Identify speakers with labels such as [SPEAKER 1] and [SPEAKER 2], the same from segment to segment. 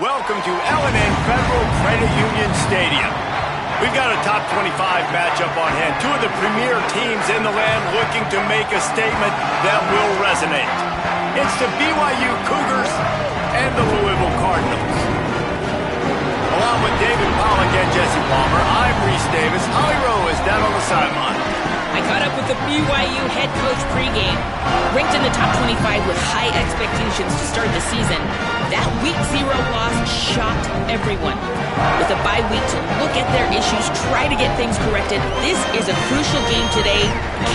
[SPEAKER 1] Welcome to L&N Federal Credit Union Stadium. We've got a top 25 matchup on hand. Two of the premier teams in the land looking to make a statement that will resonate. It's the BYU Cougars and the Louisville Cardinals. Along with David Pollack and Jesse Palmer, I'm Reese Davis. Holly Rowe is down on the sideline.
[SPEAKER 2] I caught up with the BYU head coach pregame. Ranked in the top 25 with high expectations to start the season, that Week 0 loss shocked everyone. With a bye week to look at their issues, try to get things corrected, this is a crucial game today.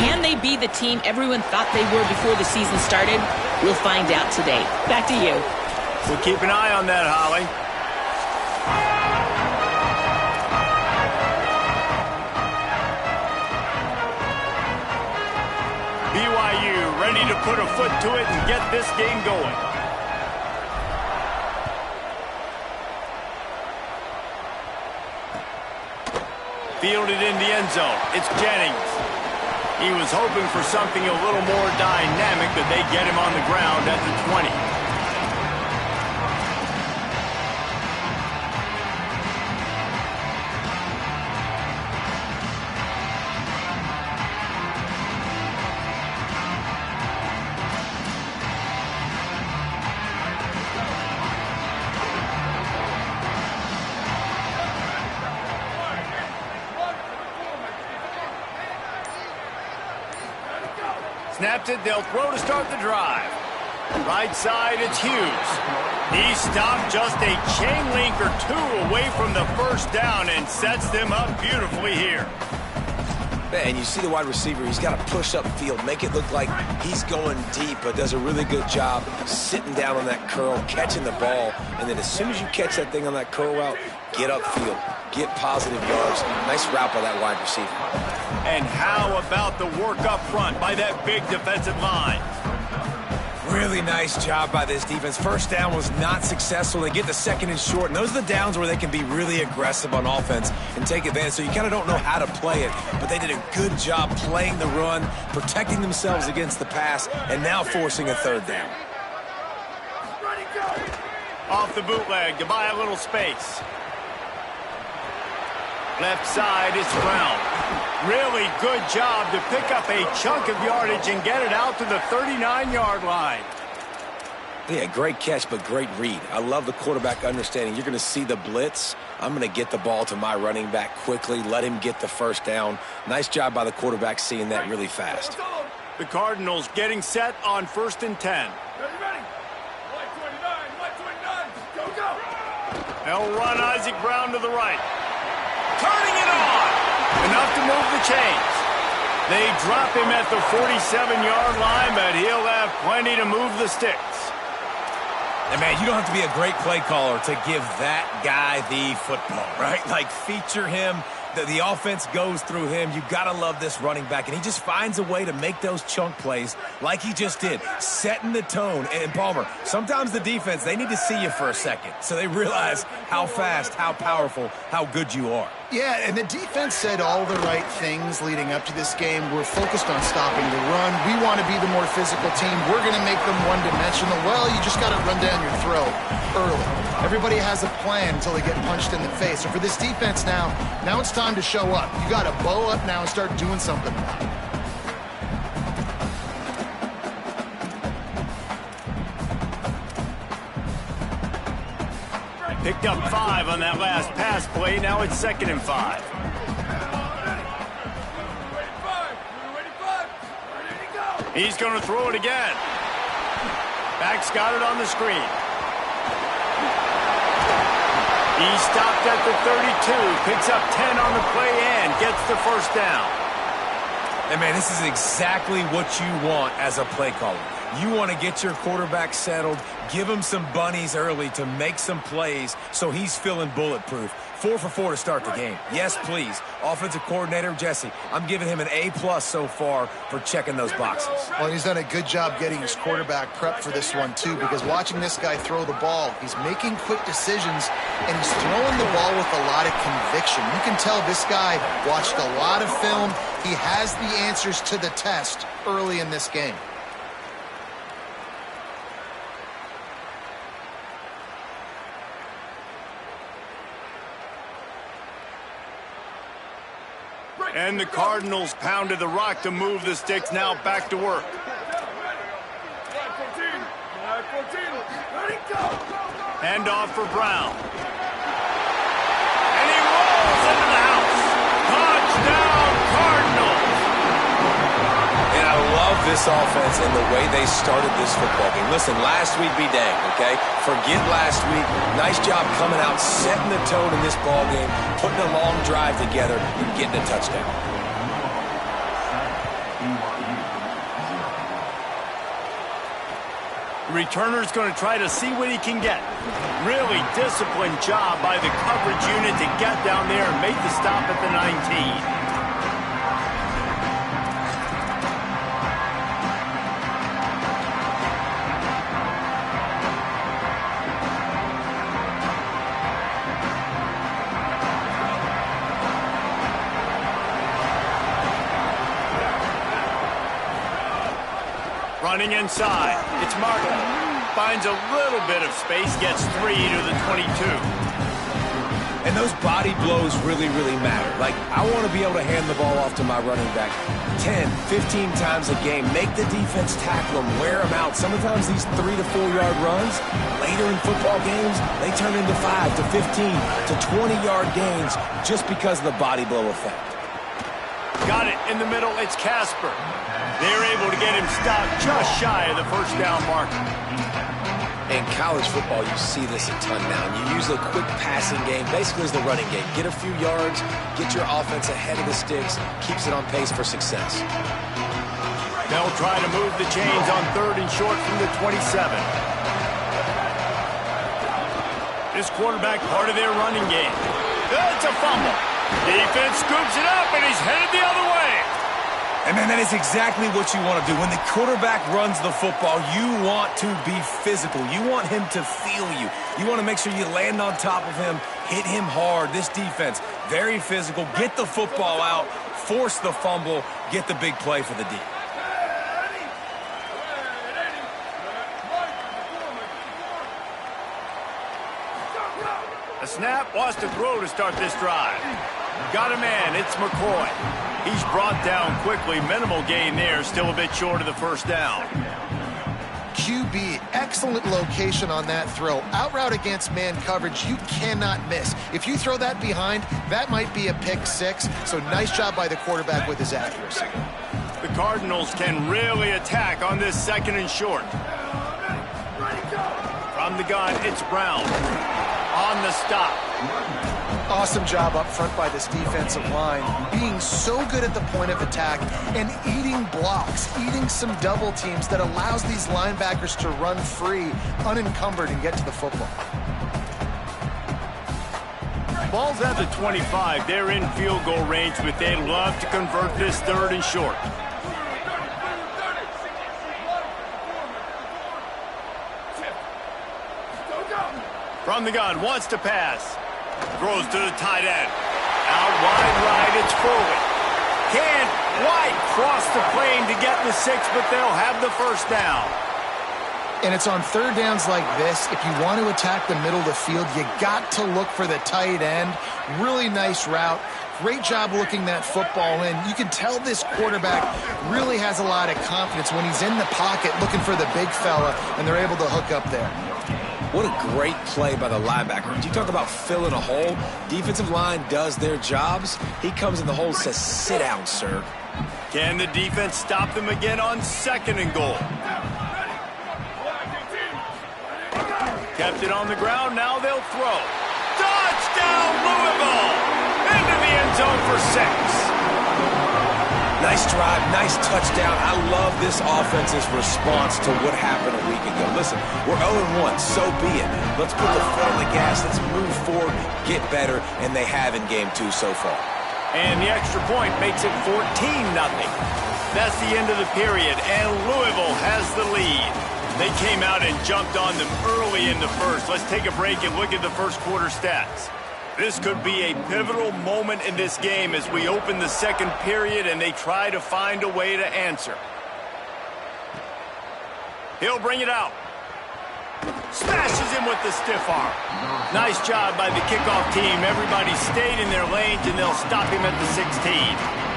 [SPEAKER 2] Can they be the team everyone thought they were before the season started? We'll find out today. Back to you.
[SPEAKER 1] We'll keep an eye on that, Holly. BYU ready to put a foot to it and get this game going. Fielded in the end zone. It's Jennings. He was hoping for something a little more dynamic, but they get him on the ground at the 20. Snaps it, they'll throw to start the drive. Right side, it's Hughes. He stopped just a chain link or two away from the first down and sets them up beautifully here.
[SPEAKER 3] And you see the wide receiver, he's got to push upfield, make it look like he's going deep, but does a really good job sitting down on that curl, catching the ball, and then as soon as you catch that thing on that curl route, get upfield, get positive yards. Nice route by that wide receiver.
[SPEAKER 1] And how about the work up front by that big defensive line?
[SPEAKER 3] Really nice job by this defense. First down was not successful. They get the second and short, and those are the downs where they can be really aggressive on offense and take advantage. So you kind of don't know how to play it, but they did a good job playing the run, protecting themselves against the pass, and now forcing a third down.
[SPEAKER 1] Off the bootleg to buy a little space. Left side is Brown. Really good job to pick up a chunk of yardage and get it out to the 39-yard line.
[SPEAKER 3] Yeah, great catch, but great read. I love the quarterback understanding. You're going to see the blitz. I'm going to get the ball to my running back quickly, let him get the first down. Nice job by the quarterback seeing that really fast.
[SPEAKER 1] The Cardinals getting set on 1st and 10.
[SPEAKER 4] Ready. White 29, go.
[SPEAKER 1] They'll run Isaac Brown to the right. Turning it on. Enough to move the chains. They drop him at the 47-yard line, but he'll have plenty to move the sticks.
[SPEAKER 5] And, man, you don't have to be a great play caller to give that guy the football, right? Like, feature him. The offense goes through him. You got to love this running back. And he just finds a way to make those chunk plays like he just did, setting the tone. And, Palmer, sometimes the defense, they need to see you for a second so they realize how fast, how powerful, how good you are.
[SPEAKER 6] Yeah, and the defense said all the right things leading up to this game. We're focused on stopping the run. We want to be the more physical team. We're going to make them one-dimensional. Well, you just got to run down your throat early. Everybody has a plan until they get punched in the face. So for this defense now it's time to show up. You got to bow up now and start doing something about it.
[SPEAKER 1] Picked up 5 on that last pass play. Now it's 2nd and 5. He's going to throw it again. Back's got it on the screen. He stopped at the 32, picks up 10 on the play and gets the first down.
[SPEAKER 5] And, man, this is exactly what you want as a play caller. You want to get your quarterback settled, give him some bunnies early to make some plays so he's feeling bulletproof. 4 for 4 to start the game. Yes, please. Offensive coordinator Jesse, I'm giving him an A+ so far for checking those boxes.
[SPEAKER 6] Well, he's done a good job getting his quarterback prepped for this one, too, because watching this guy throw the ball, he's making quick decisions, and he's throwing the ball with a lot of conviction. You can tell this guy watched a lot of film. He has the answers to the test early in this game.
[SPEAKER 1] And the Cardinals pounded the rock to move the sticks. Now back to work. Hand off for Brown. And he rolls into the house. Touchdown, Cardinals.
[SPEAKER 3] And I love this offense and the way they started this football game. Listen, last week be danged, okay? Forget last week. Nice job coming out, setting the tone in this ball game, putting a long drive together, and getting a touchdown.
[SPEAKER 1] Returner's going to try to see what he can get. Really disciplined job by the coverage unit to get down there and make the stop at the 19. Running inside, it's Martin. Finds a little bit of space, gets 3 to the 22.
[SPEAKER 3] And those body blows really, really matter. Like, I want to be able to hand the ball off to my running back 10, 15 times a game. Make the defense tackle them, wear them out. Sometimes these 3 to 4 yard runs, later in football games, they turn into 5 to 15 to 20 yard gains just because of the body blow effect.
[SPEAKER 1] Got it in the middle, it's Casper. They're able to get him stopped just shy of the first down marker.
[SPEAKER 3] In college football, you see this a ton now. You use a quick passing game, basically as the running game. Get a few yards, get your offense ahead of the sticks, keeps it on pace for success.
[SPEAKER 1] They'll try to move the chains on 3rd and short from the 27. This quarterback part of their running game. It's a fumble. Defense scoops it up, and he's headed the other way.
[SPEAKER 3] And man, that is exactly what you want to do. When the quarterback runs the football, you want to be physical. You want him to feel you. You want to make sure you land on top of him, hit him hard. This defense, very physical. Get the football out, force the fumble, get the big play for the D.
[SPEAKER 1] A snap, wants to throw to start this drive. Got a man, it's McCoy. He's brought down quickly. Minimal gain there, still a bit short of the first down.
[SPEAKER 6] QB, excellent location on that throw. Out route against man coverage, you cannot miss. If you throw that behind, that might be a pick 6. So nice job by the quarterback with his accuracy.
[SPEAKER 1] The Cardinals can really attack on this 2nd and short. From the gun, it's Brown. On the stop.
[SPEAKER 6] Awesome job up front by this defensive line, being so good at the point of attack and eating blocks, eating some double teams that allows these linebackers to run free, unencumbered, and get to the football.
[SPEAKER 1] Ball's at the 25. They're in field goal range, but they'd love to convert this 3rd and short. From the gun, wants to pass. Throws to the tight end. Out wide right, it's Foley. Can't quite cross the plane to get the 6, but they'll have the first down.
[SPEAKER 6] And it's on 3rd downs like this. If you want to attack the middle of the field, you got to look for the tight end. Really nice route. Great job looking that football in. You can tell this quarterback really has a lot of confidence when he's in the pocket looking for the big fella, and they're able to hook up there.
[SPEAKER 3] What a great play by the linebacker. You talk about filling a hole. Defensive line does their jobs. He comes in the hole and says, sit down, sir.
[SPEAKER 1] Can the defense stop them again on 2nd and goal? Kept it on the ground. Now they'll throw. Touchdown, Louisville! Into the end zone for 6.
[SPEAKER 3] Nice drive, nice touchdown. I love this offense's response to what happened a week ago. Listen, we're 0-1, so be it. Let's put the foot on the gas. Let's move forward, get better, and they have in game 2 so far.
[SPEAKER 1] And the extra point makes it 14-0. That's the end of the period, and Louisville has the lead. They came out and jumped on them early in the first. Let's take a break and look at the first quarter stats. This could be a pivotal moment in this game as we open the 2nd period and they try to find a way to answer. He'll bring it out. Smashes him with the stiff arm. Nice job by the kickoff team. Everybody stayed in their lanes and they'll stop him at the 16.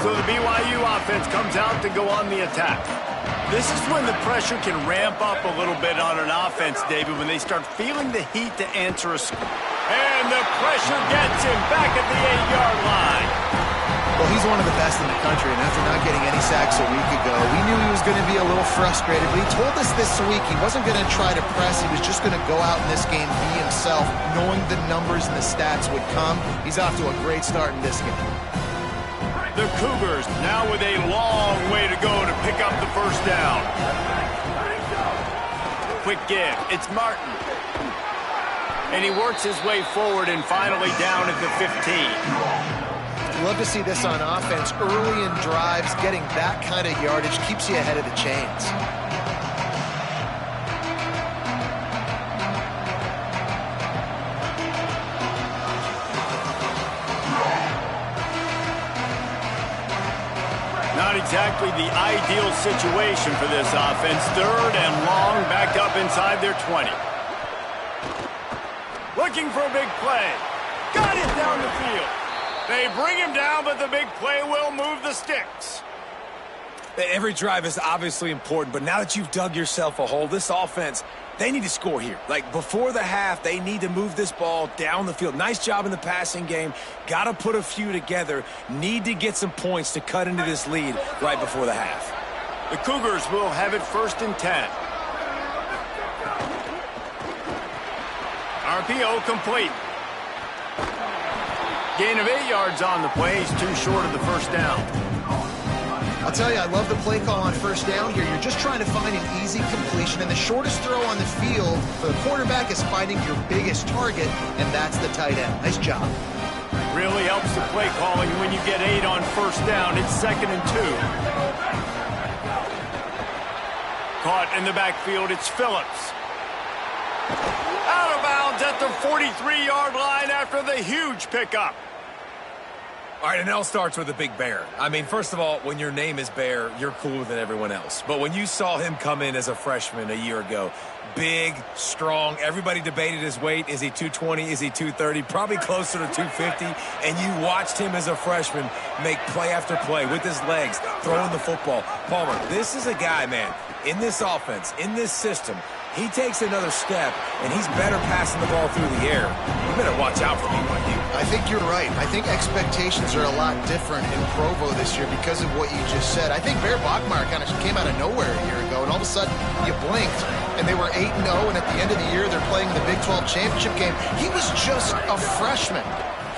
[SPEAKER 1] So the BYU offense comes out to go on the attack. This is when the pressure can ramp up a little bit on an offense, David, when they start feeling the heat to answer a score. And the pressure gets him back at the 8-yard line.
[SPEAKER 6] Well, he's one of the best in the country, and after not getting any sacks a week ago, we knew he was going to be a little frustrated. But he told us this week he wasn't going to try to press. He was just going to go out in this game, be himself, knowing the numbers and the stats would come. He's off to a great start in this game.
[SPEAKER 1] The Cougars now with a long way to go to pick up the first down. Quick give. It's Martin. And he works his way forward and finally down at the 15.
[SPEAKER 6] Love to see this on offense. Early in drives, getting that kind of yardage keeps you ahead of the chains.
[SPEAKER 1] Not exactly the ideal situation for this offense. Third and long, backed up inside their 20. Looking for a big play. Got it down the field. They bring him down, but the big play will move the sticks.
[SPEAKER 5] Every drive is obviously important, but now that you've dug yourself a hole, this offense, they need to score here. Like, before the half, they need to move this ball down the field. Nice job in the passing game. Got to put a few together. Need to get some points to cut into this lead right before the half.
[SPEAKER 1] The Cougars will have it 1st and 10. RPO complete. Gain of 8 yards on the play. He's too short of the first down.
[SPEAKER 6] I'll tell you, I love the play call on first down here. You're just trying to find an easy completion, and the shortest throw on the field for the quarterback is finding your biggest target, and that's the tight end. Nice job.
[SPEAKER 1] Really helps the play calling when you get 8 on first down. It's 2nd and 2. Caught in the backfield, it's Phillips. Out of bounds at the 43-yard line after the huge pickup.
[SPEAKER 5] All right, and it all starts with a big bear. I mean, first of all, when your name is Bear, you're cooler than everyone else. But when you saw him come in as a freshman a year ago, big, strong, everybody debated his weight. Is he 220? Is he 230? Probably closer to 250. And you watched him as a freshman make play after play with his legs, throwing the football. Palmer, this is a guy, man, in this offense, in this system, he takes another step, and he's better passing the ball through the air. You better watch out for BYU.
[SPEAKER 6] I think you're right. I think expectations are a lot different in Provo this year because of what you just said. I think Bear Bachmeier kind of came out of nowhere a year ago, and all of a sudden you blinked, and they were 8-0, and at the end of the year they're playing the Big 12 championship game. He was just a freshman.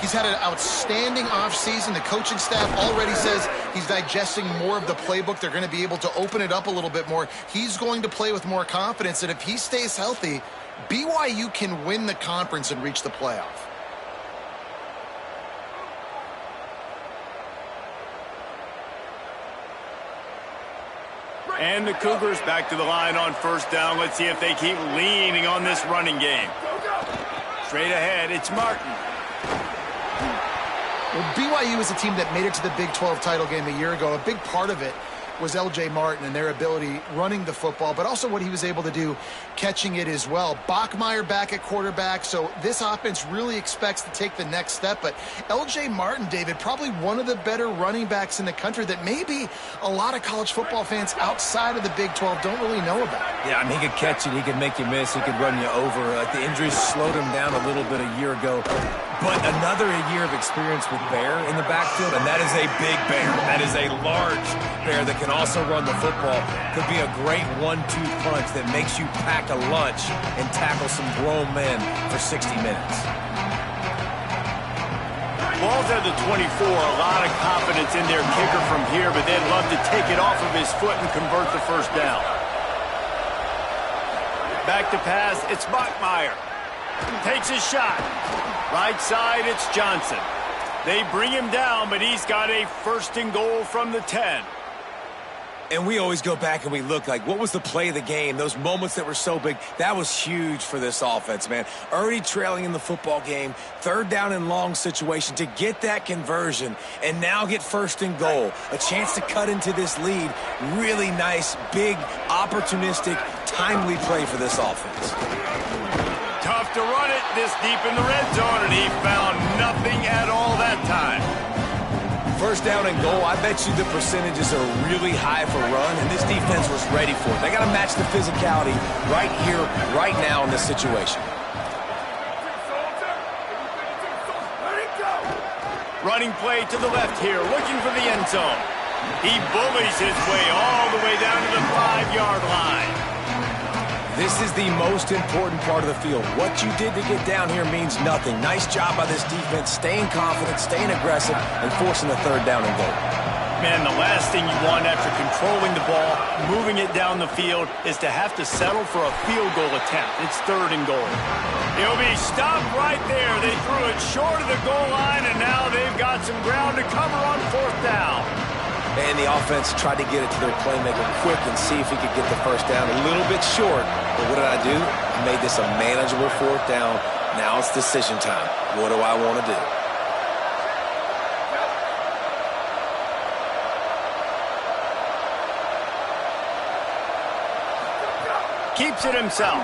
[SPEAKER 6] He's had an outstanding offseason. The coaching staff already says he's digesting more of the playbook. They're going to be able to open it up a little bit more. He's going to play with more confidence, and if he stays healthy, BYU can win the conference and reach the playoff.
[SPEAKER 1] And the Cougars back to the line on first down. Let's see if they keep leaning on this running game. Straight ahead, it's Martin.
[SPEAKER 6] Well, BYU is a team that made it to the Big 12 title game a year ago. A big part of it was L.J. Martin and their ability running the football, but also what he was able to do catching it as well. Bachmeier back at quarterback, so this offense really expects to take the next step. But L.J. Martin, David, probably one of the better running backs in the country that maybe a lot of college football fans outside of the Big 12 don't really know about.
[SPEAKER 5] Yeah, I mean, he could catch it, he could make you miss, he could run you over. The injuries slowed him down a little bit a year ago. But another year of experience with Bear in the backfield, and that is a big Bear. That is a large Bear that can also run the football. Could be a great 1-2 punch that makes you pack a lunch and tackle some grown men for 60 minutes.
[SPEAKER 1] Ball's at the 24. A lot of confidence in their kicker from here, but they'd love to take it off of his foot and convert the first down. Back to pass, it's Bachmeier. Takes his shot. Right side, it's Johnson. They bring him down, but he's got a 1st and goal from the 10.
[SPEAKER 5] And we always go back and we look like, what was the play of the game? Those moments that were so big, that was huge for this offense, man. Already trailing in the football game, 3rd down and long situation to get that conversion and now get 1st and goal. A chance to cut into this lead. Really nice, big, opportunistic, timely play for this offense.
[SPEAKER 1] Tough to run it this deep in the red zone, and he found nothing at all that time.
[SPEAKER 3] first down and goal, I bet you the percentages are really high for run, and this defense was ready for it. They got to match the physicality right here, right now in this situation.
[SPEAKER 1] Running play to the left here, looking for the end zone. He bullies his way all the way down to the 5-yard line.
[SPEAKER 3] This is the most important part of the field. What you did to get down here means nothing. Nice job by this defense, staying confident, staying aggressive, and forcing the third down and goal.
[SPEAKER 1] Man, the last thing you want after controlling the ball, moving it down the field, is to have to settle for a field goal attempt. It's 3rd and goal. He'll be stopped right there. They threw it short of the goal line, and now they've got some ground to cover on 4th down.
[SPEAKER 3] And the offense tried to get it to their playmaker quick and see if he could get the first down. A little bit short, but what did I do? I made this a manageable 4th down. Now it's decision time. What do I want to do?
[SPEAKER 1] Keeps it himself.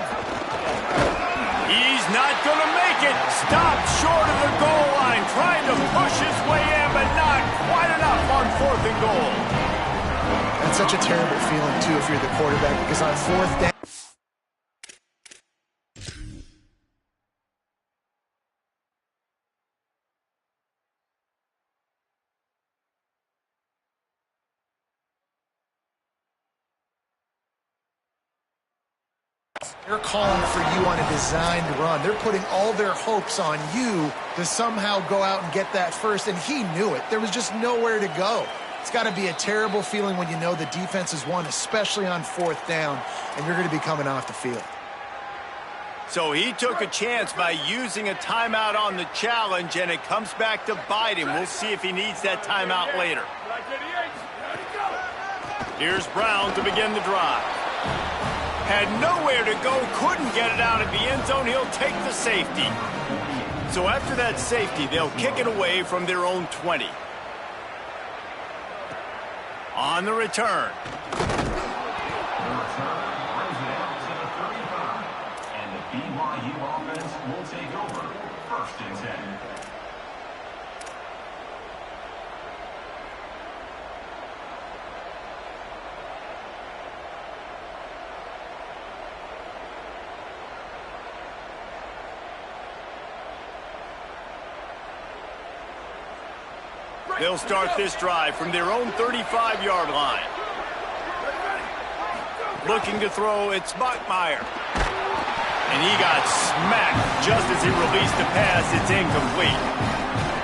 [SPEAKER 1] He's not going to make it. Stopped short of the goal line. Trying to push his way in, but not quite enough on 4th and goal.
[SPEAKER 6] That's such a terrible feeling, too, if you're the quarterback, because on 4th down, they're calling for you on a designed run. They're putting all their hopes on you to somehow go out and get that first, and he knew it. There was just nowhere to go. It's got to be a terrible feeling when you know the defense has won, especially on 4th down, and you're going to be coming off the field.
[SPEAKER 1] So he took a chance by using a timeout on the challenge, and it comes back to bite him. We'll see if he needs that timeout later. Here's Brown to begin the drive. Had nowhere to go, couldn't get it out of the end zone. He'll take the safety. So after that safety, they'll kick it away from their own 20. On the return.
[SPEAKER 7] And the BYU offense will take over 1st and 10.
[SPEAKER 1] They'll start this drive from their own 35-yard line. Looking to throw, it's Bachmeier. And he got smacked just as he released the pass. It's incomplete.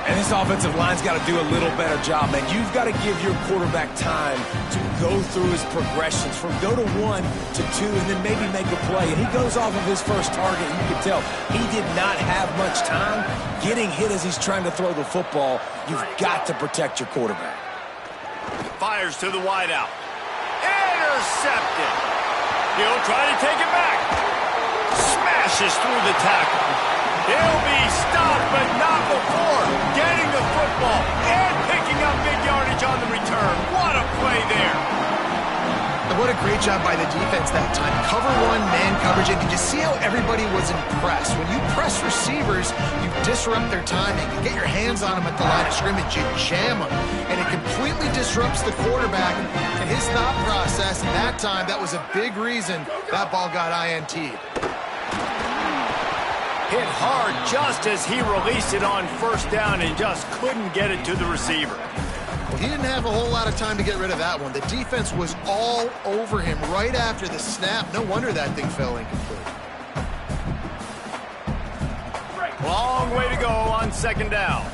[SPEAKER 3] And this offensive line's got to do a little better job, man. You've got to give your quarterback time to go through his progressions from go to 1 to 2 and then maybe make a play. And he goes off of his first target. You can tell he did not have much time getting hit as he's trying to throw the football. You've got to protect your quarterback.
[SPEAKER 1] Fires to the wideout. Intercepted. He'll try to take it back. Smashes through the tackle. He'll be stopped, but not before getting the football and picking up big yardage on the return. What a play there.
[SPEAKER 6] And what a great job by the defense that time. Cover 1, man coverage, and did you see how everybody was impressed? When you press receivers, you disrupt their timing. You get your hands on them at the line of scrimmage, you jam them, and it completely disrupts the quarterback and his thought process. And that time, that was a big reason that ball got INT'd.
[SPEAKER 1] Hit hard just as he released it on 1st down and just couldn't get it to the receiver.
[SPEAKER 6] Well, he didn't have a whole lot of time to get rid of that one. The defense was all over him right after the snap. No wonder that thing fell incomplete.
[SPEAKER 1] Long way to go on 2nd down.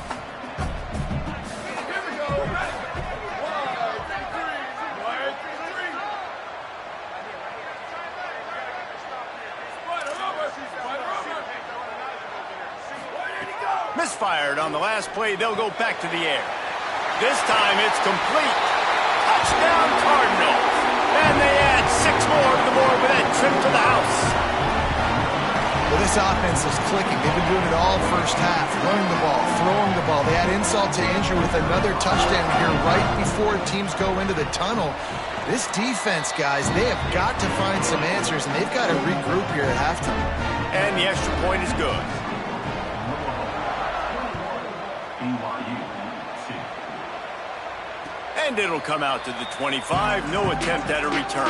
[SPEAKER 1] Misfired on the last play. They'll go back to the air. This time it's complete. Touchdown Cardinals. And they add 6 more to the board with that trip to the house.
[SPEAKER 6] Well, this offense is clicking. They've been doing it all first half. Running the ball, throwing the ball. They add insult to injury with another touchdown here right before teams go into the tunnel. This defense, guys, they have got to find some answers, and they've got to regroup here at halftime.
[SPEAKER 1] And the extra point is good. And it'll come out to the 25. No attempt at a return.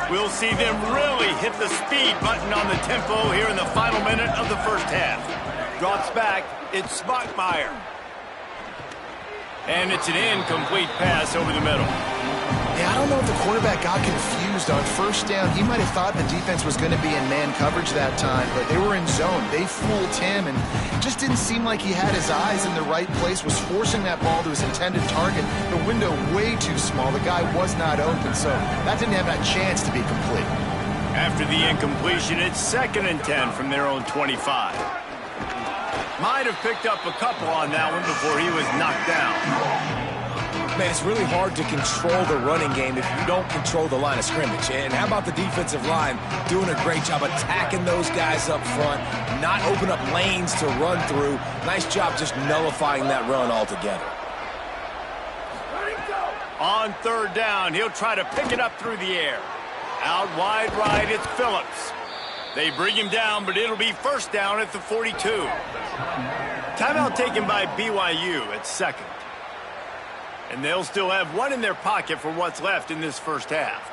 [SPEAKER 1] We'll see them really hit the speed button on the tempo here in the final minute of the first half. Drops back. It's Spockmeyer. And it's an incomplete pass over the middle.
[SPEAKER 6] Yeah, I don't know if the quarterback got confused on first down. He might have thought the defense was going to be in man coverage that time, but they were in zone. They fooled him, and it just didn't seem like he had his eyes in the right place, was forcing that ball to his intended target. The window way too small. The guy was not open, so that didn't have that chance to be complete.
[SPEAKER 1] After the incompletion, it's 2nd and 10 from their own 25. Might have picked up a couple on that one before he was knocked down.
[SPEAKER 3] Man, it's really hard to control the running game if you don't control the line of scrimmage. And how about the defensive line doing a great job attacking those guys up front, not open up lanes to run through. Nice job just nullifying that run altogether.
[SPEAKER 1] On 3rd down, he'll try to pick it up through the air. Out wide right, it's Phillips. They bring him down, but it'll be 1st down at the 42. Timeout taken by BYU at 2nd. And they'll still have one in their pocket for what's left in this first half.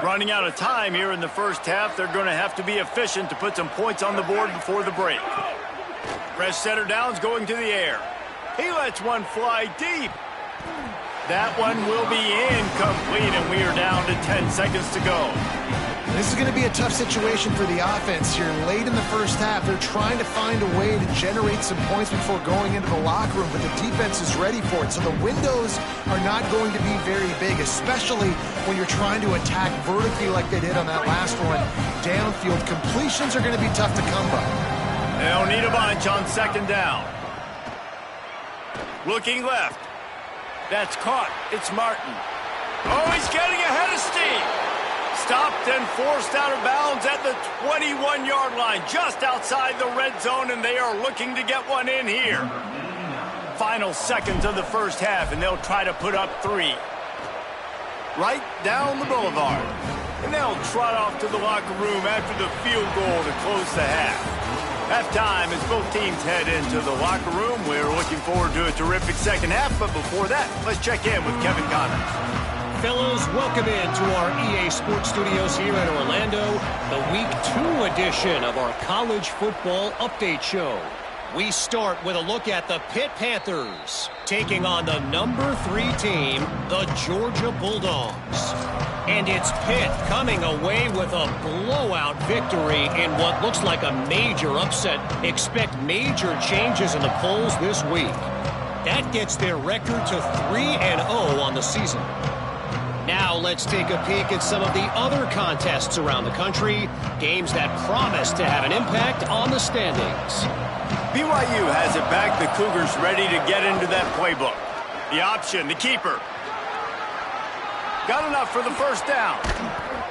[SPEAKER 1] Running out of time here in the first half. They're going to have to be efficient to put some points on the board before the break. Fresh center down's going to the air. He lets one fly deep. That one will be incomplete, and we are down to 10 seconds to go.
[SPEAKER 6] This is going to be a tough situation for the offense here. Late in the first half, they're trying to find a way to generate some points before going into the locker room, but the defense is ready for it. So the windows are not going to be very big, especially when you're trying to attack vertically like they did on that last one. Downfield completions are going to be tough to come by.
[SPEAKER 1] They'll need a bunch on 2nd down. Looking left. That's caught. It's Martin. Oh, he's getting ahead of steam. Stopped and forced out of bounds at the 21-yard line, just outside the red zone, and they are looking to get one in here. Final seconds of the first half, and they'll try to put up 3. Right down the boulevard. And they'll trot off to the locker room after the field goal to close the half. Halftime as both teams head into the locker room. We're looking forward to a terrific second half, but before that, let's check in with Kevin Connors.
[SPEAKER 8] Fellows, welcome into our EA Sports Studios here in Orlando, the Week 2 edition of our College Football Update Show. We start with a look at the Pitt Panthers, taking on the number 3 team, the Georgia Bulldogs. And it's Pitt coming away with a blowout victory in what looks like a major upset. Expect major changes in the polls this week. That gets their record to 3-0 on the season. Now let's take a peek at some of the other contests around the country, games that promise to have an impact on the standings.
[SPEAKER 1] BYU has it back. The Cougars ready to get into that playbook. The option, the keeper. Got enough for the 1st down.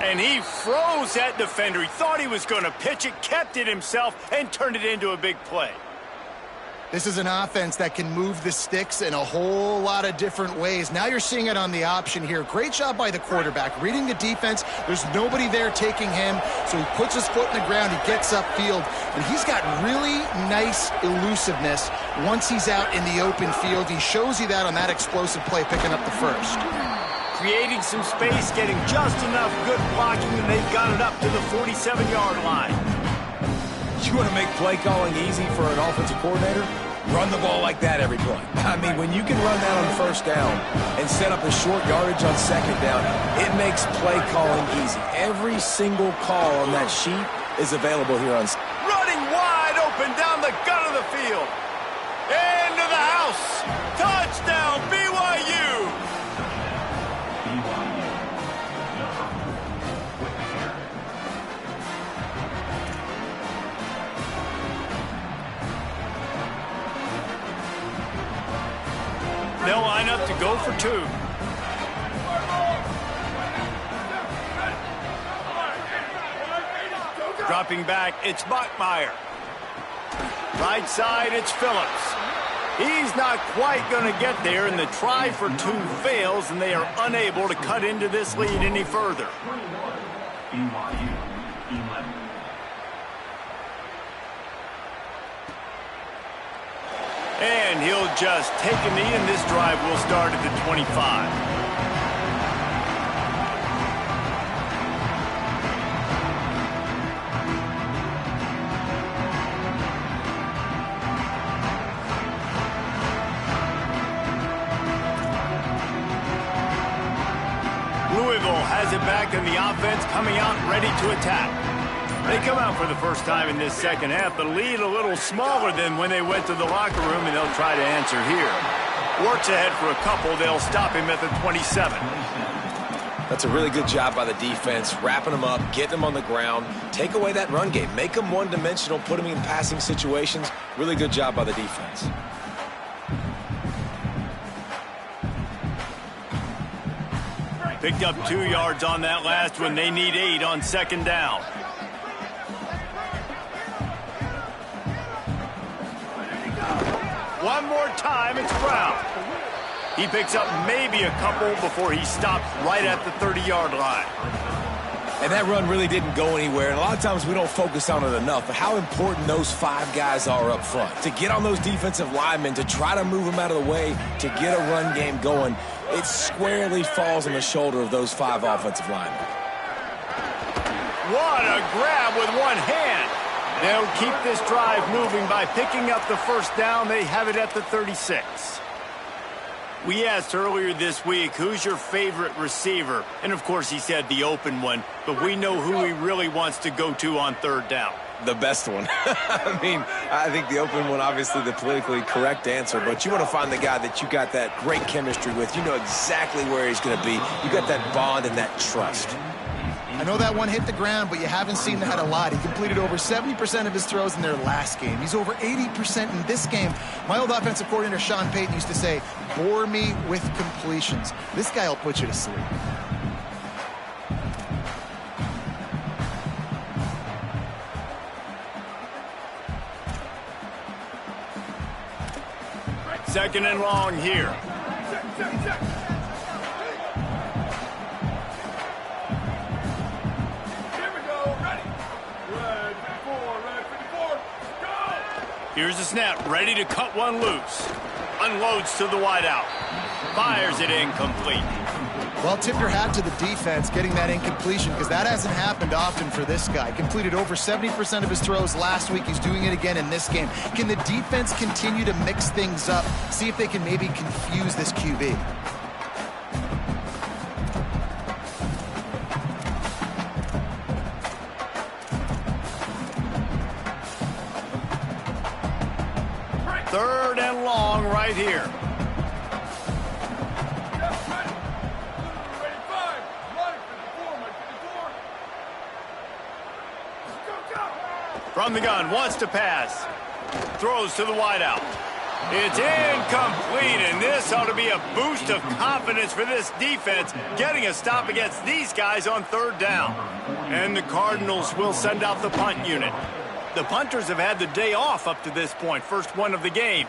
[SPEAKER 1] And he froze that defender. He thought he was going to pitch it, kept it himself, and turned it into a big play.
[SPEAKER 6] This is an offense that can move the sticks in a whole lot of different ways. Now you're seeing it on the option here. Great job by the quarterback. Reading the defense, there's nobody there taking him, so he puts his foot in the ground, he gets upfield, and he's got really nice elusiveness once he's out in the open field. He shows you that on that explosive play, picking up the 1st.
[SPEAKER 1] Creating some space, getting just enough good blocking, and they've got it up to the 47-yard line.
[SPEAKER 3] You want to make play calling easy for an offensive coordinator? Run the ball like that every play. I mean, when you can run that on 1st down and set up a short yardage on 2nd down, it makes play calling easy. Every single call on that sheet is available here on.
[SPEAKER 1] Running wide open down the gut of the field. Into the house. Touchdown, BYU. They'll line up to go for 2. Dropping back, it's Bachmeier. Right side, it's Phillips. He's not quite going to get there, and the try for two fails, and they are unable to cut into this lead any further.
[SPEAKER 7] BYU 11.
[SPEAKER 1] And he'll just take a knee, and this drive will start at the 25. Louisville has it back, and the offense coming out ready to attack. They come out for the first time in this second half. The lead a little smaller than when they went to the locker room, and they'll try to answer here. Works ahead for a couple. They'll stop him at the 27.
[SPEAKER 3] That's a really good job by the defense, wrapping them up, getting them on the ground, take away that run game, make them one-dimensional, put them in passing situations. Really good job by the defense.
[SPEAKER 1] Picked up 2 yards on that last one. They need 8 on second down. One more time, it's Brown. He picks up maybe a couple before he stops right at the 30-yard line.
[SPEAKER 3] And that run really didn't go anywhere. And a lot of times we don't focus on it enough, but how important those 5 guys are up front. To get on those defensive linemen, to try to move them out of the way, to get a run game going, it squarely falls on the shoulder of those 5 offensive linemen.
[SPEAKER 1] What a grab with one hand. They'll keep this drive moving by picking up the first down. They have it at the 36. We asked earlier this week, who's your favorite receiver? And, of course, he said the open one, but we know who he really wants to go to on third down.
[SPEAKER 3] The best one. I mean, I think the open one, obviously the politically correct answer, but you want to find the guy that you got that great chemistry with. You know exactly where he's going to be. You got that bond and that trust.
[SPEAKER 6] I know that one hit the ground, but you haven't seen that a lot. He completed over 70% of his throws in their last game. He's over 80% in this game. My old offensive coordinator, Sean Payton, used to say, bore me with completions. This guy will put you to sleep.
[SPEAKER 1] Second and long here.
[SPEAKER 4] Check.
[SPEAKER 1] Here's the snap, ready to cut one loose. Unloads to the wideout. Fires it incomplete.
[SPEAKER 6] Well, tip your hat to the defense getting that incompletion, because that hasn't happened often for this guy. Completed over 70% of his throws last week. He's doing it again in this game. Can the defense continue to mix things up? See if they can maybe confuse this QB.
[SPEAKER 1] Third and long right here. From the gun, wants to pass. Throws to the wideout. It's incomplete, and this ought to be a boost of confidence for this defense, getting a stop against these guys on third down. And the Cardinals will send out the punt unit. The punters have had the day off up to this point, first one of the game.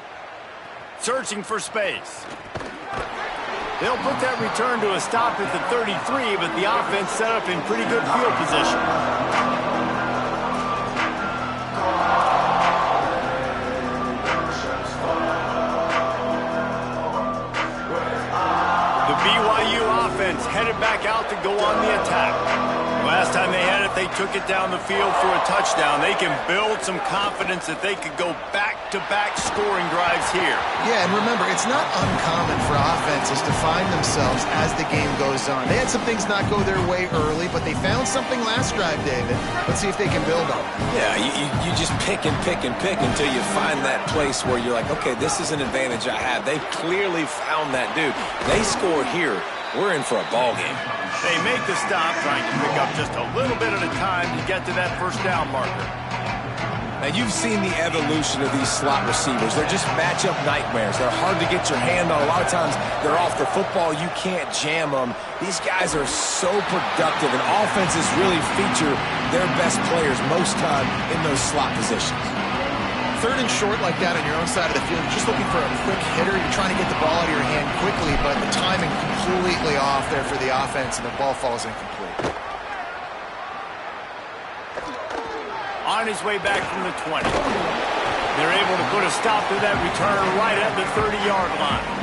[SPEAKER 1] Searching for space. They'll put that return to a stop at the 33, but the offense set up in pretty good field position. The BYU offense headed back out to go on the attack. Last time they had it, they took it down the field for a touchdown. They can build some confidence that they could go back-to-back scoring drives here.
[SPEAKER 6] Yeah, and remember, it's not uncommon for offenses to find themselves as the game goes on. They had some things not go their way early, but they found something last drive, David. Let's see if they can build on it.
[SPEAKER 3] Yeah, you just pick and pick and pick until you find that place where you're like, okay, this is an advantage I have. They've clearly found that dude. They score here. We're in for a ball game.
[SPEAKER 1] They make the stop, trying to pick up just a little bit at a time to get to that first down marker.
[SPEAKER 3] Now, you've seen the evolution of these slot receivers. They're just matchup nightmares. They're hard to get your hand on. A lot of times, they're off the football. You can't jam them. These guys are so productive, and offenses really feature their best players most time in those slot positions.
[SPEAKER 6] third and short like that on your own side of the field, you're just looking for a quick hitter. You're trying to get the ball out of your hand quickly, but the timing completely off there for the offense, and the ball falls incomplete.
[SPEAKER 1] On his way back from the 20. They're able to put a stop to that return right at the 30-yard line.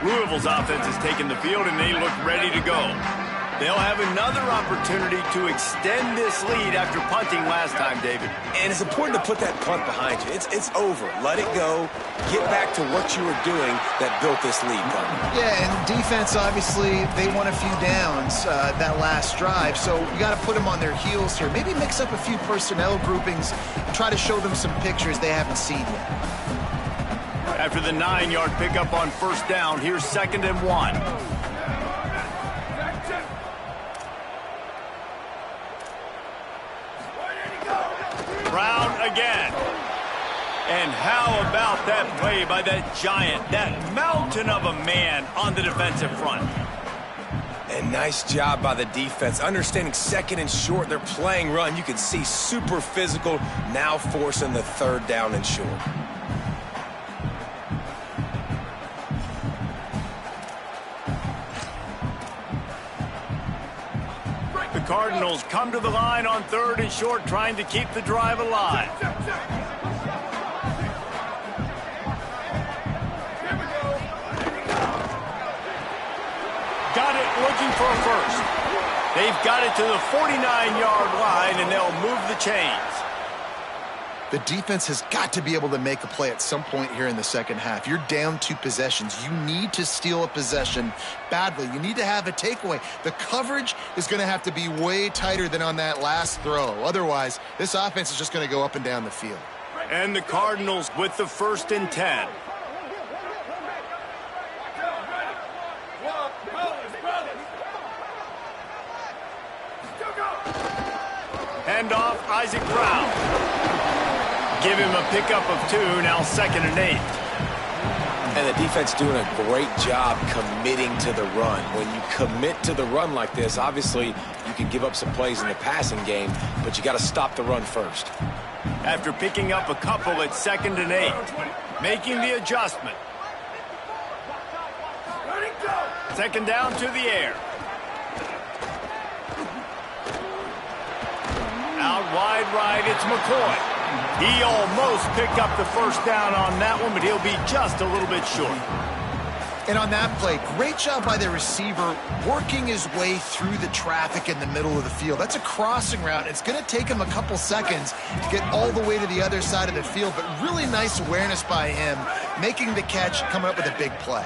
[SPEAKER 1] Louisville's offense has taken the field, and they look ready to go. They'll have another opportunity to extend this lead after punting last time, David.
[SPEAKER 3] And it's important to put that punt behind you. It's over. Let it go. Get back to what you were doing that built this lead, partner.
[SPEAKER 6] Yeah, and defense, obviously, they won a few downs that last drive, so you got to put them on their heels here. Maybe mix up a few personnel groupings and try to show them some pictures they haven't seen yet.
[SPEAKER 1] After the 9-yard pickup on first down, here's 2nd and 1. Brown again. And how about that play by that giant, that mountain of a man on the defensive front?
[SPEAKER 3] And nice job by the defense. Understanding 2nd and short, they're playing run. You can see super physical, now forcing the 3rd down and short.
[SPEAKER 1] The Cardinals come to the line on 3rd and short, trying to keep the drive alive. Got it, looking for a first. They've got it to the 49-yard line, and they'll move the chains.
[SPEAKER 6] The defense has got to be able to make a play at some point here in the second half. You're down 2 possessions. You need to steal a possession badly. You need to have a takeaway. The coverage is going to have to be way tighter than on that last throw. Otherwise, this offense is just going to go up and down the field.
[SPEAKER 1] And the Cardinals with the 1st and 10. Handoff, Isaac Brown. Give him a pickup of 2, now 2nd and 8.
[SPEAKER 3] And the defense doing a great job committing to the run. When you commit to the run like this, obviously you can give up some plays in the passing game, but you got to stop the run first.
[SPEAKER 1] After picking up a couple at 2nd and 8, making the adjustment. 2nd down to the air. Out wide right, it's McCoy. He almost picked up the 1st down on that one, but he'll be just a little bit short.
[SPEAKER 6] And on that play, great job by the receiver working his way through the traffic in the middle of the field. That's a crossing route. It's going to take him a couple seconds to get all the way to the other side of the field, but really nice awareness by him, making the catch, coming up with a big play.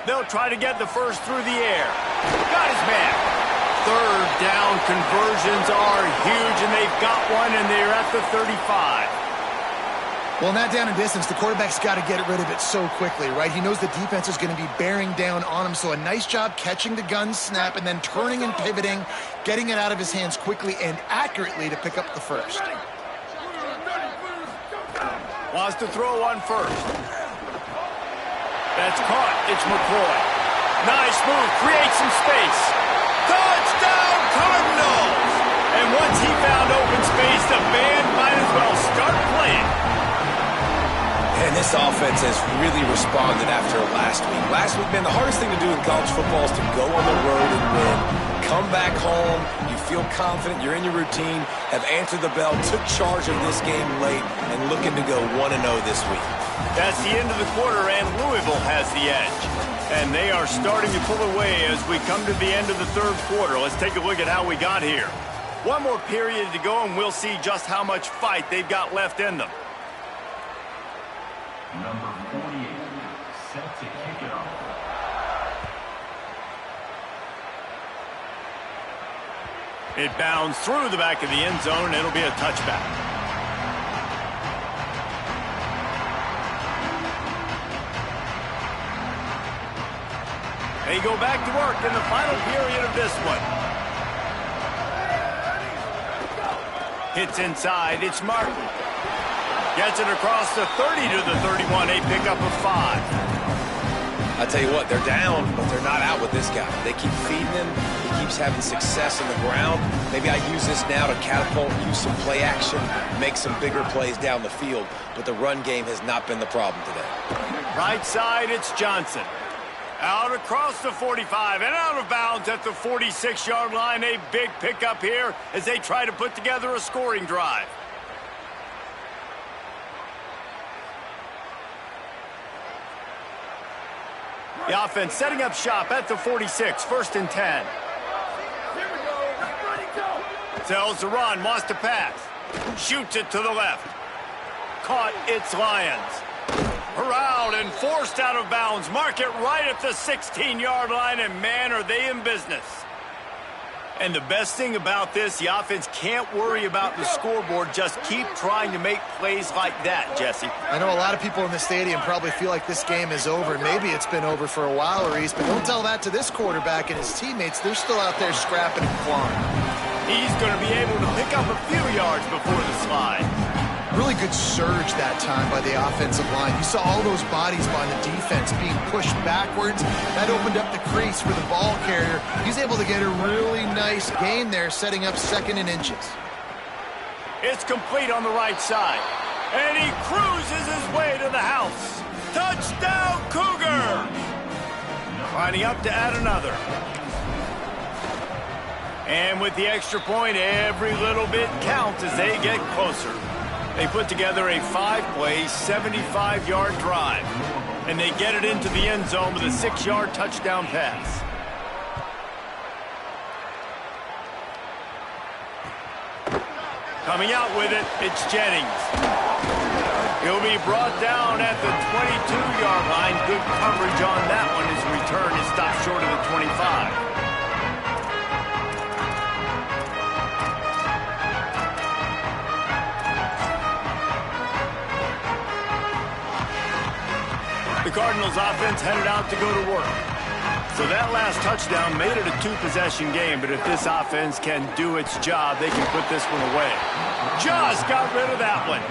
[SPEAKER 1] They'll try to get the first through the air. Got his man. 3rd down conversions are huge, and they've got one, and they're at the 35.
[SPEAKER 6] Well, in that down and distance, the quarterback's got to get rid of it so quickly, right? He knows the defense is going to be bearing down on him, so a nice job catching the gun snap and then turning and pivoting, getting it out of his hands quickly and accurately to pick up the first.
[SPEAKER 1] Wants to throw on first. That's caught. It's McCoy. Nice move. Creates some space. Touchdown, Cardinals! And once he found open space, the band might as well start playing.
[SPEAKER 3] And this offense has really responded after last week. Last week, man, the hardest thing to do in college football is to go on the road and win. Come back home, you feel confident, you're in your routine, have answered the bell, took charge of this game late, and looking to go 1-0 this week.
[SPEAKER 1] That's the end of the quarter, and Louisville has the edge. And they are starting to pull away as we come to the end of the 3rd quarter. Let's take a look at how we got here. One more period to go, and we'll see just how much fight they've got left in them.
[SPEAKER 7] Number 48, set to kick it off.
[SPEAKER 1] It bounds through the back of the end zone. It'll be a touchback. They go back to work in the final period of this one. Hits inside. It's Martin. Gets it across the 30 to the 31. A pickup of 5.
[SPEAKER 3] I tell you what, they're down, but they're not out with this guy. They keep feeding him. He keeps having success on the ground. Maybe I use this now to catapult, use some play action, make some bigger plays down the field. But the run game has not been the problem today.
[SPEAKER 1] Right side, it's Johnson. Out across the 45 and out of bounds at the 46-yard line. A big pickup here as they try to put together a scoring drive. The offense setting up shop at the 46, 1st and 10.
[SPEAKER 4] Here we go. Ready, go.
[SPEAKER 1] Tells the run, wants to pass. Shoots it to the left. Caught, it's Lions. Corralled and forced out of bounds. Mark it right at the 16-yard line, and man, are they in business. And the best thing about this, the offense can't worry about the scoreboard. Just keep trying to make plays like that, Jesse.
[SPEAKER 6] I know a lot of people in the stadium probably feel like this game is over. Maybe it's been over for a while, Reese, but don't tell that to this quarterback and his teammates. They're still out there scrapping and clawing.
[SPEAKER 1] He's going to be able to pick up a few yards before the slide.
[SPEAKER 6] Really good surge that time by the offensive line. You saw all those bodies by the defense being pushed backwards. That opened up the crease for the ball carrier. He's able to get a really nice gain there, setting up 2nd and inches.
[SPEAKER 1] It's complete on the right side. And he cruises his way to the house. Touchdown, Cougar! Lining up to add another. And with the extra point, every little bit counts as they get closer. They put together a 5-play, 75-yard drive. And they get it into the end zone with a 6-yard touchdown pass. Coming out with it, it's Jennings. He'll be brought down at the 22-yard line. Good coverage on that one. His return is stopped short of the 25. The Cardinals offense headed out to go to work. So that last touchdown made it a 2-possession game, but if this offense can do its job, they can put this one away. Just got rid of that one.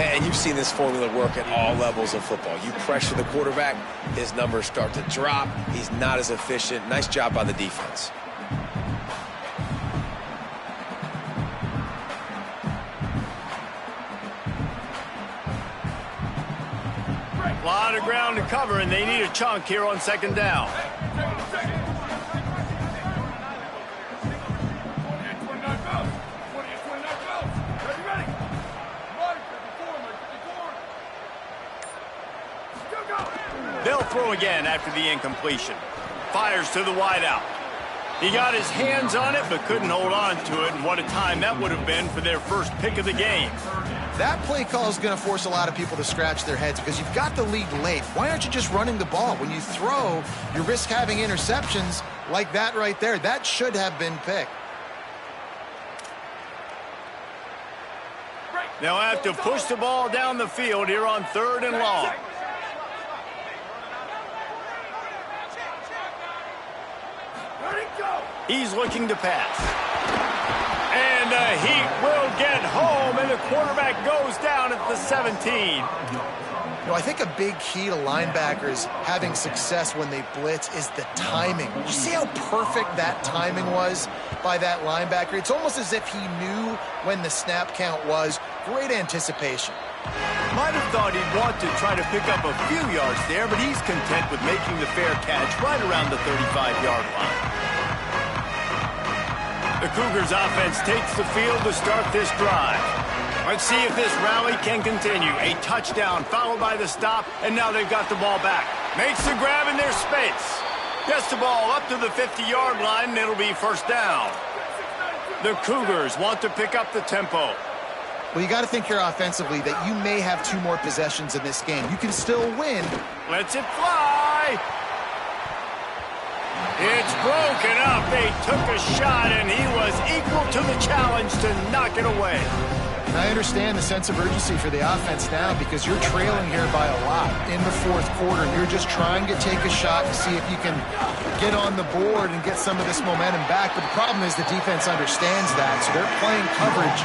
[SPEAKER 3] And you've seen this formula work at all levels of football. You pressure the quarterback, his numbers start to drop. He's not as efficient. Nice job by the defense.
[SPEAKER 1] A lot of ground to cover, and they need a chunk here on 2nd down. They'll throw again after the incompletion. Fires to the wideout. He got his hands on it, but couldn't hold on to it, and what a time that would have been for their first pick of the game.
[SPEAKER 6] That play call is going to force a lot of people to scratch their heads because you've got the lead late. Why aren't you just running the ball? When you throw, you risk having interceptions like that right there. That should have been picked.
[SPEAKER 1] They'll have to push the ball down the field here on 3rd and long. He's looking to pass. And the Heat will get home, and the quarterback goes down at the 17.
[SPEAKER 6] You know, I think a big key to linebackers having success when they blitz is the timing. Did you see how perfect that timing was by that linebacker? It's almost as if he knew when the snap count was. Great anticipation.
[SPEAKER 1] Might have thought he'd want to try to pick up a few yards there, but he's content with making the fair catch right around the 35-yard line. The Cougars offense takes the field to start this drive. Let's see if this rally can continue. A touchdown followed by the stop, and now they've got the ball back. Makes the grab in their space. Gets the ball up to the 50-yard line, and it'll be 1st down. The Cougars want to pick up the tempo.
[SPEAKER 6] Well, you got to think here offensively that you may have 2 more possessions in this game. You can still win.
[SPEAKER 1] Lets it fly. It's broken up. They took a shot, and he was equal to the challenge to knock it away.
[SPEAKER 6] And I understand the sense of urgency for the offense now because you're trailing here by a lot in the 4th quarter. You're just trying to take a shot to see if you can get on the board and get some of this momentum back. But the problem is the defense understands that, so they're playing coverage,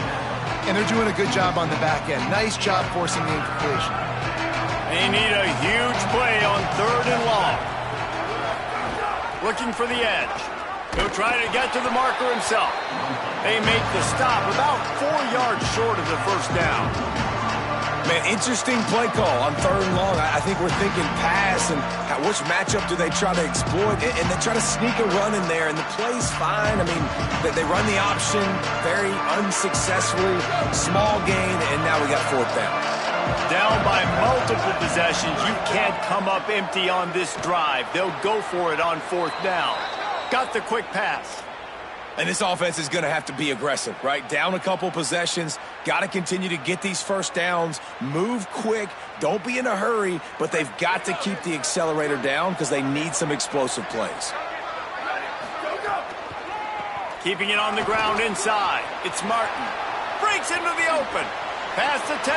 [SPEAKER 6] and they're doing a good job on the back end. Nice job forcing the incompletion.
[SPEAKER 1] They need a huge play on 3rd and long. Looking for the edge. He'll try to get to the marker himself. They make the stop about 4 yards short of the first down.
[SPEAKER 3] Man, interesting play call on 3rd and long. I think we're thinking pass and which matchup do they try to exploit, and they try to sneak a run in there, and the play's fine. I mean, they run the option very unsuccessfully, small gain, and now we got 4th down.
[SPEAKER 1] Down by multiple possessions, you can't come up empty on this drive. They'll go for it on 4th down. Got the quick pass.
[SPEAKER 3] And this offense is going to have to be aggressive, right? Down a couple possessions, got to continue to get these first downs, move quick, don't be in a hurry, but they've got to keep the accelerator down because they need some explosive plays.
[SPEAKER 1] Keeping it on the ground inside. It's Martin. Breaks into the open. Past the 10.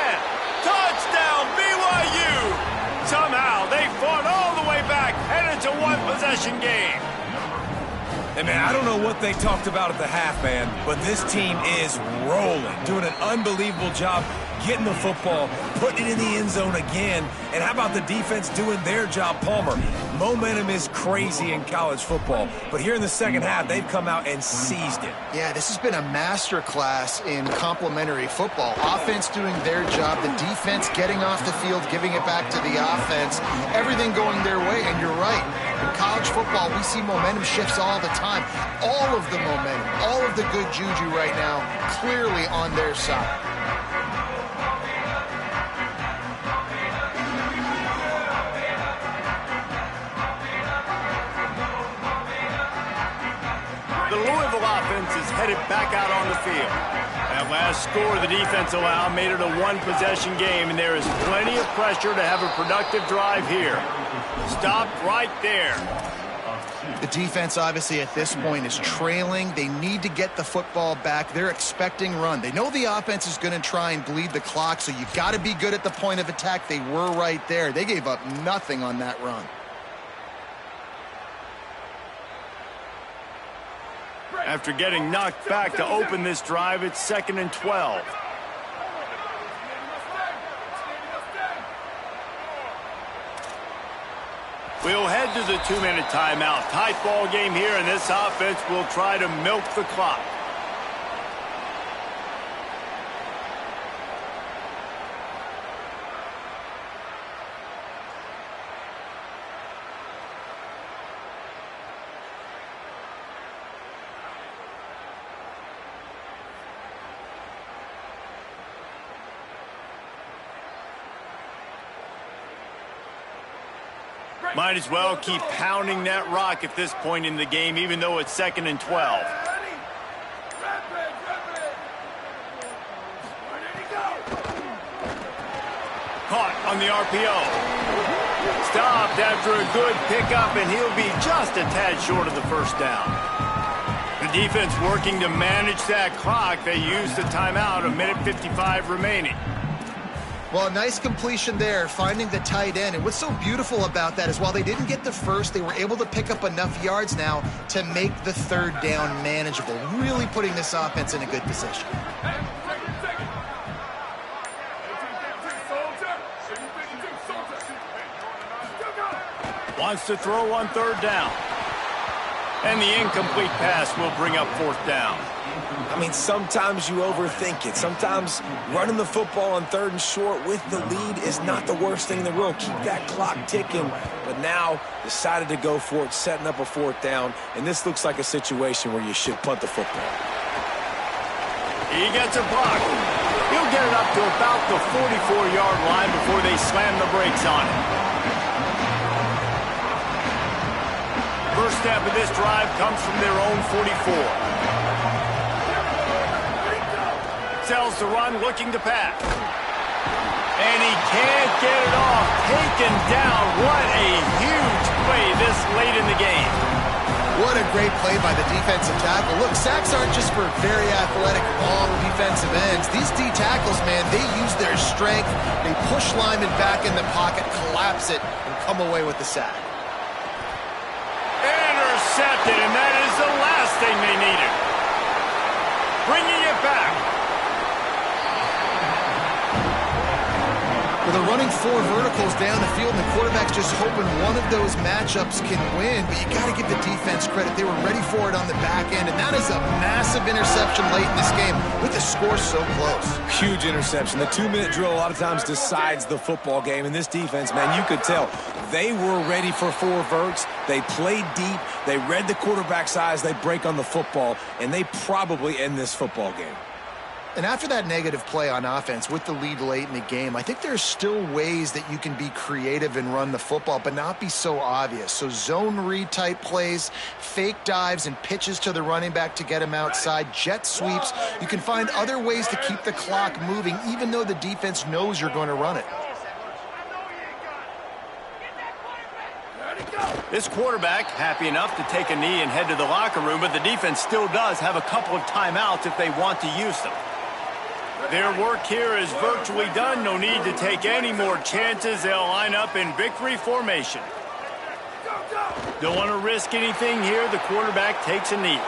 [SPEAKER 1] Touchdown, BYU! Somehow they fought all the way back, and it's a one-possession game.
[SPEAKER 3] And, man, I don't know what they talked about at the half, man, but this team is rolling, doing an unbelievable job getting the football, putting it in the end zone again. And how about the defense doing their job, Palmer? Momentum is crazy in college football, but here in the second half, they've come out and seized it.
[SPEAKER 6] Yeah, this has been a master class in complementary football. Offense doing their job, the defense getting off the field, giving it back to the offense, everything going their way. And you're right, in college football, we see momentum shifts all the time. All of the momentum, all of the good juju right now, clearly on their side.
[SPEAKER 1] The Louisville offense is headed back out on the field. That last score the defense allowed made it a one-possession game, and there is plenty of pressure to have a productive drive here. Stopped right there.
[SPEAKER 6] The defense, obviously, at this point is trailing. They need to get the football back. They're expecting run. They know the offense is going to try and bleed the clock, so you got to be good at the point of attack. They were right there. They gave up nothing on that run.
[SPEAKER 1] After getting knocked back to open this drive, it's 2nd and 12. We'll head to the 2-minute timeout. Tight ball game here, and this offense will try to milk the clock. Might as well keep pounding that rock at this point in the game, even though it's 2nd and 12. Caught on the RPO. Stopped after a good pickup, and he'll be just a tad short of the first down. The defense working to manage that clock. They used the timeout, 1:55 remaining.
[SPEAKER 6] Well, nice completion there, finding the tight end. And what's so beautiful about that is while they didn't get the first, they were able to pick up enough yards now to make the 3rd down manageable, really putting this offense in a good position.
[SPEAKER 1] Wants to throw on 3rd down. And the incomplete pass will bring up 4th down.
[SPEAKER 3] I mean, sometimes you overthink it. Sometimes running the football on 3rd and short with the lead is not the worst thing in the world. Keep that clock ticking. But now decided to go for it, setting up a 4th down. And this looks like a situation where you should punt the football.
[SPEAKER 1] He gets a block. He'll get it up to about the 44-yard line before they slam the brakes on it. First step of this drive comes from their own 44. Sells the run, looking to pass. And he can't get it off. Taken down. What a huge play this late in the game.
[SPEAKER 6] What a great play by the defensive tackle. Look, sacks aren't just for very athletic, long defensive ends. These D tackles, man, they use their strength. They push linemen back in the pocket, collapse it, and come away with the sack.
[SPEAKER 1] Intercepted, and that is the last thing they needed. Bringing it back.
[SPEAKER 6] Well, they're running 4 verticals down the field, and the quarterback's just hoping one of those matchups can win. But you got to give the defense credit. They were ready for it on the back end, and that is a massive interception late in this game with the score so close.
[SPEAKER 3] Huge interception. The 2-minute drill a lot of times decides the football game. And this defense, man, you could tell they were ready for 4 verts. They played deep. They read the quarterback's eyes. They break on the football, and they probably end this football game.
[SPEAKER 6] And after that negative play on offense with the lead late in the game, I think there's still ways that you can be creative and run the football, but not be so obvious. So zone read type plays, fake dives and pitches to the running back to get him outside, jet sweeps. You can find other ways to keep the clock moving, even though the defense knows you're going to run it.
[SPEAKER 1] This quarterback happy enough to take a knee and head to the locker room, but the defense still does have a couple of timeouts if they want to use them. Their work here is virtually done. No need to take any more chances. They'll line up in victory formation. Don't want to risk anything here. The quarterback takes a knee.